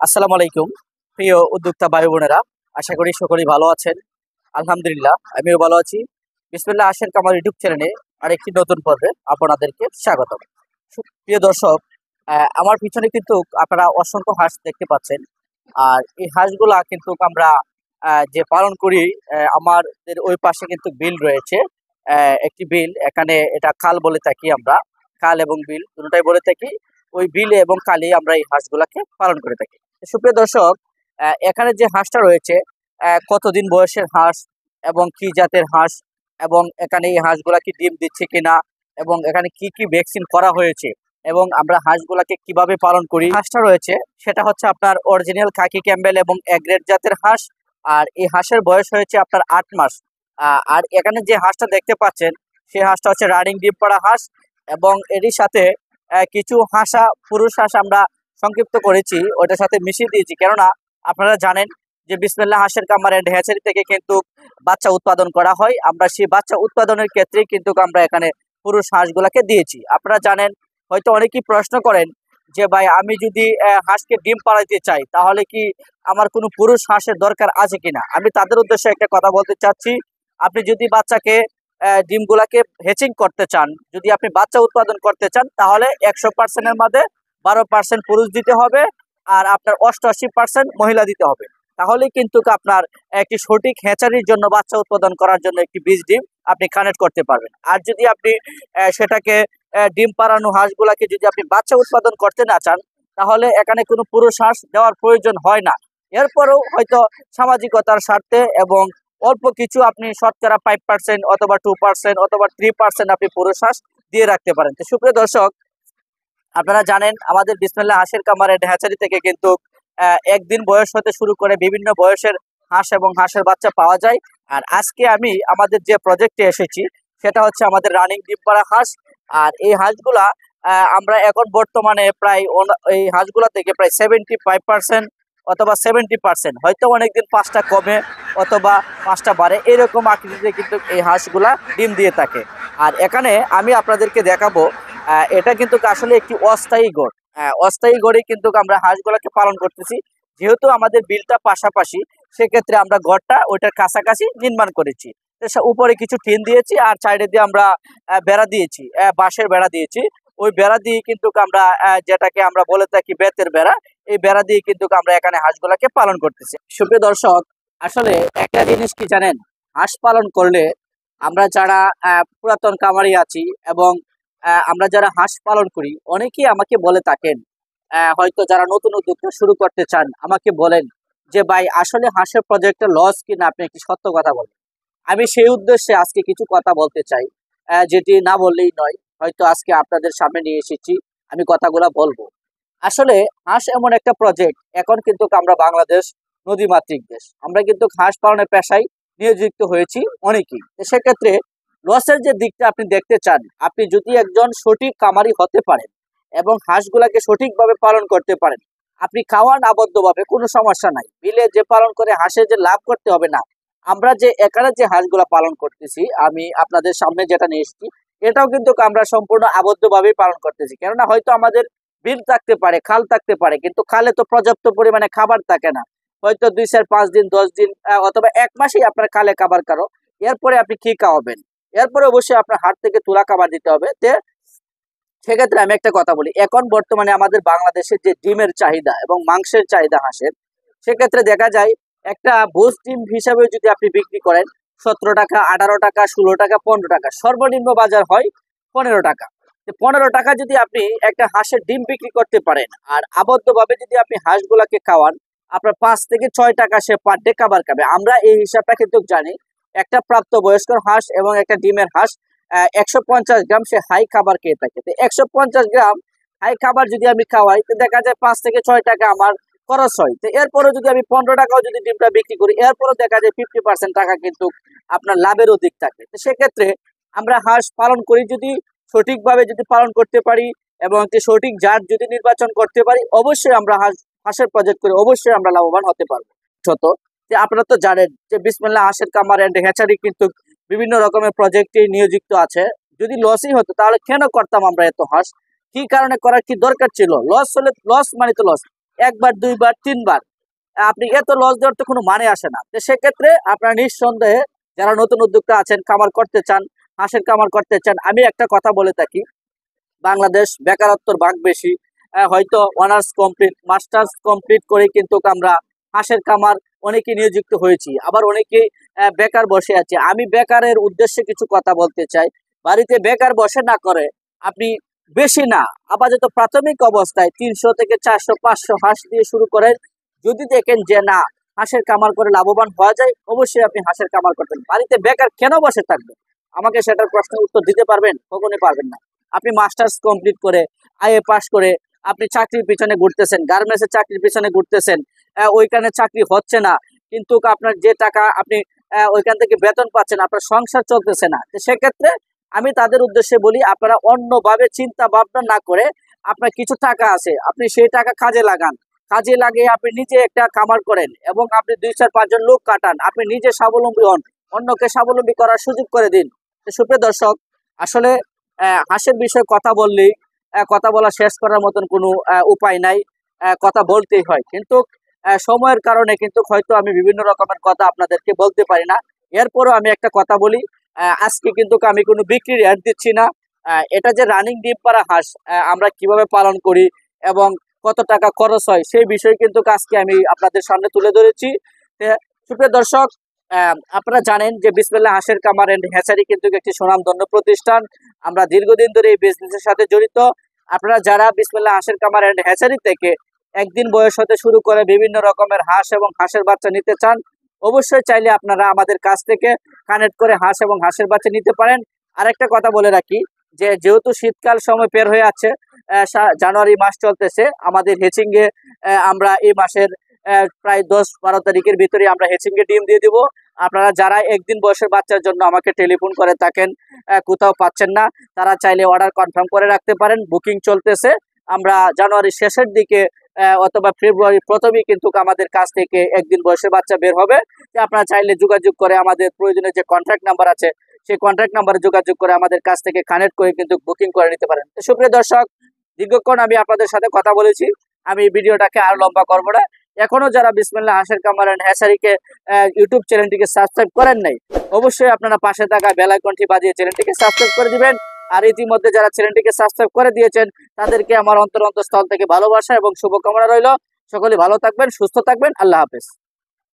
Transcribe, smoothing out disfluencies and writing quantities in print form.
আসসালামু আলাইকুম। প্রিয় উদ্যোক্তা ভাই বোনেরা, আশা করি সকলেই ভালো আছেন। আলহামদুলিল্লাহ, আমিও ভালো আছি। বিসমিল্লাহ আশের কামার ইউটিউব চ্যানেলে আরেকটি নতুন পর্বে আপনাদেরকে স্বাগতম। প্রিয় দর্শক, আমার পিছনে কিন্তু আপনারা অসংখ্য হাঁস দেখতে পাচ্ছেন। আর এই হাঁসগুলা কিন্তু আমরা যে পালন করি, আমাদের ওই পাশে কিন্তু বিল রয়েছে। একটি বিল, এখানে এটা খাল বলে থাকি আমরা। খাল এবং বিল দুটোটাই বলে থাকি। ওই বিলে এবং খালে আমরা এই হাঁসগুলাকে পালন করে থাকি। সুপ্রিয় দর্শক, এখানে যে হাঁসটা রয়েছে, কতদিন বয়সের হাঁস এবং কি জাতের হাঁস, এবং এখানে এই হাঁসগুলা কি ডিম দিচ্ছে কিনা, এবং এখানে কি কি ভ্যাকসিন করা হয়েছে, এবং আমরা হাঁসগুলাকে কিভাবে পালন করি। হাঁসটা রয়েছে সেটা হচ্ছে আপনার অরিজিনাল খাকি ক্যাম্বেল এবং এগ্রেড জাতের হাঁস। আর এই হাঁসের বয়স হয়েছে আপনার 8 মাস। আর এখানে যে হাঁসটা দেখতে পাচ্ছেন, সেই হাঁসটা হচ্ছে রানিং ডিম পাড়া হাঁস। এবং এরই সাথে কিছু হাঁসা পুরুষ হাঁস আমরা সংক্ষিপ্ত করেছি, ওটার সাথে মিশিয়ে দিয়েছি। কেননা আপনারা জানেন যে বিসমিল্লাহ হাঁসের কামার এন্ড হ্যাচারি থেকে কিন্তু বাচ্চা উৎপাদন করা হয়। আমরা সেই বাচ্চা উৎপাদনের ক্ষেত্রে কিন্তু আমরা এখানে পুরুষ হাঁসগুলাকে দিয়েছি। আপনারা জানেন, হয়তো অনেকেই প্রশ্ন করেন যে ভাই, আমি যদি হাঁসকে ডিম পাড়াইতে চাই, তাহলে কি আমার কোনো পুরুষ হাঁসের দরকার আছে কিনা। আমি তাদের উদ্দেশ্যে একটা কথা বলতে চাচ্ছি। আপনি যদি বাচ্চাকে ডিমগুলাকে হ্যাচিং করতে চান, যদি আপনি বাচ্চা উৎপাদন করতে চান, তাহলে 100%-এর মধ্যে 12% পুরুষ দিতে হবে, আর আপনার 88% মহিলা দিতে হবে। তাহলে কিন্তু আপনার একটি সঠিক হ্যাচারির জন্য বাচ্চা উৎপাদন করার জন্য একটি বীজ ডিম আপনি কানেক্ট করতে পারবেন। আর যদি আপনি সেটাকে ডিম পাড়ানো হাঁসগুলাকে যদি আপনি বাচ্চা উৎপাদন করতে না চান, তাহলে এখানে কোনো পুরুষ হাঁস দেওয়ার প্রয়োজন হয় না। এরপরেও হয়তো সামাজিকতার স্বার্থে এবং অল্প কিছু আপনি শতকরা 5% অথবা 2% অথবা 3% আপনি পুরুষ হাঁস দিয়ে রাখতে পারেন। তো সুপ্রিয় দর্শক, আপনারা জানেন আমাদের বিসমিল্লাহ হাঁসের কামার এন্ড হ্যাচারি থেকে কিন্তু একদিন বয়স হতে শুরু করে বিভিন্ন বয়সের হাঁস এবং হাঁসের বাচ্চা পাওয়া যায়। আর আজকে আমি আমাদের যে প্রজেক্টে এসেছি, সেটা হচ্ছে আমাদের রানিং ডিম পাড়া হাঁস। আর এই হাঁসগুলা আমরা এখন বর্তমানে প্রায় এই হাঁসগুলা থেকে প্রায় 75% অথবা 70%, হয়তো অনেকদিন 5টা কমে অথবা 5টা বাড়ে, এরকম আকৃতিতে কিন্তু এই হাঁসগুলা ডিম দিয়ে থাকে। আর এখানে আমি আপনাদেরকে দেখাবো, এটা কিন্তু আসলে একটি অস্থায়ী গড়। অস্থায়ী গড়ে কিন্তু আমরা হাঁসগুলাকে পালন করতেছি। যেহেতু আমাদের বিলটা পাশাপাশি, সেক্ষেত্রে আমরা গড়টা ওইটার কাছাকাছি নির্মাণ করেছি। উপরে কিছু টিন দিয়েছি, আর সাইডে দিয়ে আমরা বেড়া দিয়েছি, বাঁশের বেড়া দিয়েছি। ওই বেড়া দিয়ে কিন্তু আমরা যেটাকে আমরা বলে থাকি বেতের বেড়া, এই বেড়া দিয়ে কিন্তু আমরা এখানে হাঁসগুলাকে পালন করতেছি। সুপ্রিয় দর্শক, আসলে একটা জিনিস কি জানেন, হাঁস পালন করলে আমরা যারা পুরাতন কামারি আছি এবং আমরা যারা হাঁস পালন করি, অনেকেই আমাকে বলে থাকেন, হয়তো যারা নতুন উদ্যোক্তা শুরু করতে চান, আমাকে বলেন যে ভাই, আসলে হাঁসের প্রজেক্টে লস কিনা, আপনি একটি সত্য কথা বলেন। আমি সেই উদ্দেশ্যে আজকে কিছু কথা বলতে চাই, যেটি না বললেই নয়। হয়তো আজকে আপনাদের সামনে নিয়ে এসেছি, আমি কথাগুলা বলবো। আসলে হাঁস এমন একটা প্রজেক্ট, এখন কিন্তু আমরা বাংলাদেশ নদীমাতৃক দেশ, আমরা কিন্তু হাঁস পালনের পেশায় নিয়োজিত হয়েছি অনেকেই। সেক্ষেত্রে লসের যে দিকটা আপনি দেখতে চান, আপনি যদি একজন সঠিক কামারি হতে পারেন এবং হাঁসগুলাকে সঠিকভাবে পালন করতে পারেন, আপনি খাওয়ান আবদ্ধভাবে, কোনো সমস্যা নাই। বিলে যে পালন করে হাঁসের যে লাভ করতে হবে না। আমরা যে এখানে যে হাঁসগুলা পালন করতেছি, আমি আপনাদের সামনে যেটা নিয়ে এসেছি, এটাও কিন্তু আমরা সম্পূর্ণ আবদ্ধভাবেই পালন করতেছি। কেননা হয়তো আমাদের বিল থাকতে পারে, খাল থাকতে পারে, কিন্তু খালে তো পর্যাপ্ত পরিমাণে খাবার থাকে না। হয়তো 2, 4, 5 দিন, 10 দিন অথবা 1 মাসেই আপনার খালে খাবার কারো। এরপরে আপনি কি খাওয়াবেন? এরপরে অবশ্যই আপনার হাট থেকে তুলা খাবার দিতে হবে। সেক্ষেত্রে আমি একটা কথা বলি, এখন বর্তমানে আমাদের বাংলাদেশের যে ডিমের চাহিদা এবং মাংসের চাহিদা হাঁসের, সেক্ষেত্রে দেখা যায় একটা বোস ডিম হিসাবে যদি আপনি বিক্রি করেন 17 টাকা, 18 টাকা, 16 টাকা, 15 টাকা, সর্বনিম্ন বাজার হয় 15 টাকা। 15 টাকা যদি আপনি একটা হাঁসের ডিম বিক্রি করতে পারেন, আর আবদ্ধভাবে যদি আপনি হাঁসগুলাকে খাওয়ান, আপনার 5 থেকে 6 টাকা সে পার ডে খাবার খাবে। আমরা এই হিসাবটা কিন্তু জানি। একটা প্রাপ্তবয়স্ক হাঁস এবং একটা ডিমের হাঁস 150 গ্রাম সে হাই খাবার খেয়ে থাকে। তো 150 গ্রাম হাই খাবার যদি আমি খাওয়াই, তো দেখা যায় 5 থেকে 6 টাকা আমার খরচ হয়। তো এরপরে যদি আমি 15 টাকাও যদি ডিমটা বিক্রি করি, এরপরে দেখা যায় 50% টাকা কিন্তু আপনার লাভের অধিক থাকে। তো সেক্ষেত্রে আমরা হাঁস পালন করি, যদি সঠিকভাবে যদি পালন করতে পারি এবং একটি সঠিক জাত যদি নির্বাচন করতে পারি, অবশ্যই আমরা হাঁসের প্রজেক্ট করে অবশ্যই আমরা লাভবান হতে পারবো। ছোট যে আপনারা তো জানেন যে বিসমিল্লাহ হাঁসের কামার এন্ড হ্যাচারি কিন্তু বিভিন্ন রকমের প্রজেক্টে নিয়োজিত আছে। যদি লসই হতো, তাহলে কেন করতাম আমরা এত হাঁস? কি কারণে করার কি দরকার ছিল? লস হলে লস মানে তো লস। একবার, দুইবার, তিনবার, আপনি এত লস দেওয়ার তো কোনো মানে আসে না। তো সেক্ষেত্রে আপনারা নিঃসন্দেহে যারা নতুন উদ্যোক্তা আছেন, খামার করতে চান, হাঁসের খামার করতে চান, আমি একটা কথা বলে থাকি, বাংলাদেশ বেকারত্বর ভাগ বেশি। হয়তো অনার্স কমপ্লিট, মাস্টার্স কমপ্লিট করে কিন্তু আমরা হাঁসের খামার অনেকে নিয়োজিত হয়েছি, আবার অনেকেই বেকার বসে আছে। আমি বেকারের উদ্দেশ্যে কিছু কথা বলতে চাই। বাড়িতে বেকার বসে না করে আপনি বেশি না, আপাতত প্রাথমিক অবস্থায় 300 থেকে 400 500 হাঁস দিয়ে শুরু করেন। যদি দেখেন যে না, হাঁসের খামার করে লাভবান হওয়া যায়, অবশ্যই আপনি হাঁসের খামার করবেন। বাড়িতে বেকার কেন বসে থাকবেন? আমাকে সেটার প্রশ্নের উত্তর দিতে পারবেন? কখনোই পারবেন না। আপনি মাস্টার্স কমপ্লিট করে, আইএ পাস করে আপনি চাকরির পিছনে ঘুরতেছেন, গার্মেন্টসের চাকরির পিছনে ঘুরতেছেন, ওইখানে চাকরি হচ্ছে না, কিন্তু আপনার যে টাকা আপনি ওইখান থেকে বেতন পাচ্ছেন, আপনার সংসার চলতেছে না। তো সেক্ষেত্রে আমি তাদের উদ্দেশ্যে বলি, আপনারা অন্যভাবে চিন্তা ভাবনা না করে, আপনার কিছু টাকা আছে, আপনি সেই টাকা কাজে লাগান। কাজে লাগিয়ে আপনি নিজে একটা খামার করেন এবং আপনি 2-4-5 জন লোক কাটান, আপনি নিজে স্বাবলম্বী হন, অন্যকে স্বাবলম্বী করার সুযোগ করে দিন। তো সুপ্রিয় দর্শক, আসলে হাঁসের বিষয়ে কথা বললেই কথা বলা শেষ করার মতন কোনো উপায় নাই, কথা বলতেই হয়। কিন্তু সময়ের কারণে কিন্তু হয়তো আমি বিভিন্ন রকমের কথা আপনাদেরকে বলতে পারি না। এরপরও আমি একটা কথা বলি, আজকে কিন্তু আমি কোনো বিক্রির অ্যাড দিচ্ছি না। এটা যে রানিং ডিম পাড়া হাঁস আমরা কিভাবে পালন করি এবং কত টাকা খরচ হয়, সেই বিষয়ে কিন্তু আজকে আমি আপনাদের সামনে তুলে ধরেছি। সুপ্রিয় দর্শক, আপনারা জানেন যে বিসমিল্লাহ হাঁসের খামার এন্ড হ্যাচারি কিন্তু একটি সুনামধন্য প্রতিষ্ঠান। আমরা দীর্ঘদিন ধরে এই বিজনেসের সাথে জড়িত। আপনারা যারা বিসমিল্লাহ হাঁসের খামার এন্ড হ্যাচারি থেকে একদিন বয়স হতে শুরু করে বিভিন্ন রকমের হাঁস এবং হাঁসের বাচ্চা নিতে চান, অবশ্যই চাইলে আপনারা আমাদের কাছ থেকে কানেক্ট করে হাঁস এবং হাঁসের বাচ্চা নিতে পারেন। আরেকটা কথা বলে রাখি, যে যেহেতু শীতকাল সময় পের হয়ে আছে, জানুয়ারি মাস চলতেছে, আমাদের হেচিংয়ে আমরা এই মাসের প্রায় 10-12 তারিখের ভিতরে আমরা হেচিংয়ে ডিম দিয়ে দিব। আপনারা যারা একদিন বয়সের বাচ্চার জন্য আমাকে টেলিফোন করে থাকেন, কোথাও পাচ্ছেন না, তারা চাইলে অর্ডার কনফার্ম করে রাখতে পারেন। বুকিং চলতেছে। আমরা জানুয়ারি শেষের দিকে অথবা ফেব্রুয়ারি প্রথমেই কিন্তু আমাদের কাছ থেকে একদিন বয়সের বাচ্চা বের হবে। আপনারা চাইলে যোগাযোগ করে আমাদের প্রয়োজনীয় যে কন্ট্যাক্ট নাম্বার আছে, সেই কন্ট্যাক্ট নাম্বারে যোগাযোগ করে আমাদের কাছ থেকে কানেক্ট করে কিন্তু বুকিং করে নিতে পারেন। তো সুপ্রিয় দর্শক, দীর্ঘক্ষণ আমি আপনাদের সাথে কথা বলেছি, আমি ভিডিওটাকে আর লম্বা করবো না। এখনো যারা বিসমিল্লাহ হাঁসের খামার এন্ড হ্যাচারিকে ইউটিউব চ্যানেলটিকে সাবস্ক্রাইব করেন নাই, অবশ্যই আপনারা পাশে থাকা বেল আইকনটি বাজিয়ে চ্যানেলটিকে সাবস্ক্রাইব করে দিবেন। আর ইতিমধ্যে যারা চ্যানেলটিকে সাবস্ক্রাইব করে দিয়েছেন, তাদেরকে আমার অন্তরস্থল থেকে ভালোবাসা এবং শুভকামনা রইল। সকলে ভালো থাকবেন, সুস্থ থাকবেন। আল্লাহ হাফেজ।